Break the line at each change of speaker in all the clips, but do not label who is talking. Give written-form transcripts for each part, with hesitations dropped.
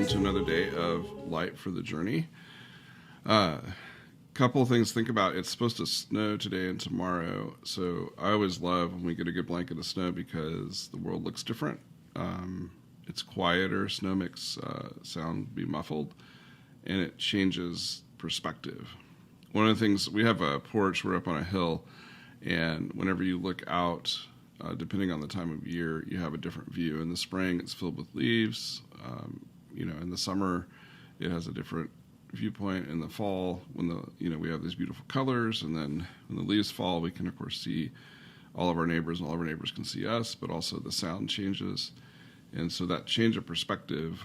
to another day of Light for the Journey. Couple of things to think about. It's supposed to snow today and tomorrow, so I always love when we get a good blanket of snow because the world looks different. It's quieter, snow makes sound be muffled, and it changes perspective. One of the things, we have a porch, we're up on a hill, and whenever you look out, depending on the time of year, you have a different view. In the spring, it's filled with leaves. In the summer, it has a different viewpoint. In the fall, when we have these beautiful colors, and then when the leaves fall, we can of course see all of our neighbors, and all of our neighbors can see us, but also the sound changes. And so that change of perspective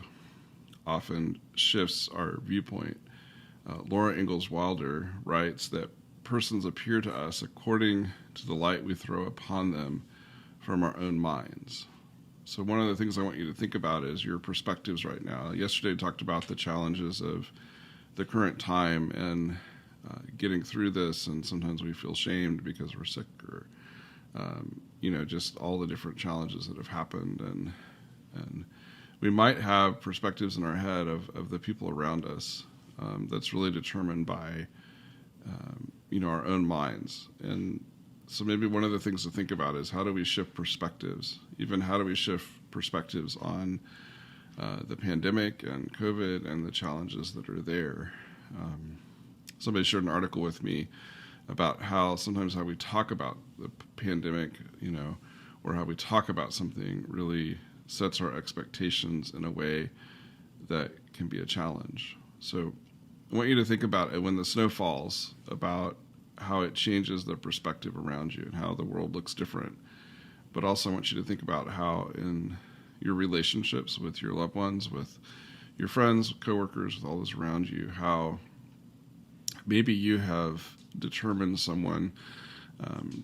often shifts our viewpoint. Laura Ingalls Wilder writes that persons appear to us according to the light we throw upon them from our own minds. So one of the things I want you to think about is your perspectives right now. Yesterday I talked about the challenges of the current time and getting through this, and sometimes we feel shamed because we're sick, or just all the different challenges that have happened, and we might have perspectives in our head of the people around us that's really determined by our own minds. And so maybe one of the things to think about is, how do we shift perspectives? Even how do we shift perspectives on the pandemic and COVID and the challenges that are there? Somebody shared an article with me about how sometimes how we talk about the pandemic, or how we talk about something really sets our expectations in a way that can be a challenge. So I want you to think about it when the snow falls, about how it changes the perspective around you and how the world looks different. But also I want you to think about how in your relationships with your loved ones, with your friends, coworkers, with all those around you, how maybe you have determined someone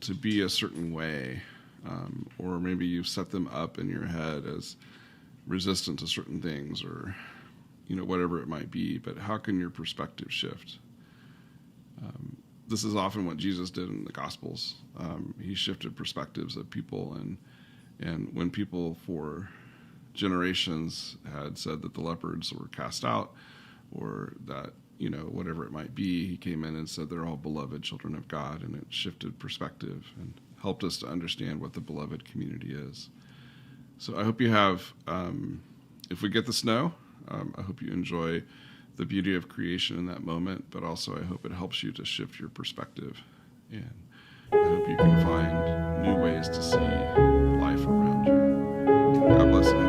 to be a certain way, or maybe you've set them up in your head as resistant to certain things, or whatever it might be. But how can your perspective shift? This is often what Jesus did in the Gospels. He shifted perspectives of people, and when people for generations had said that the leopards were cast out, or that whatever it might be, he came in and said they're all beloved children of God, and it shifted perspective and helped us to understand what the beloved community is. So I hope you have, if we get the snow, I hope you enjoy the beauty of creation in that moment, but also I hope it helps you to shift your perspective, and I hope you can find new ways to see life around you. God bless you.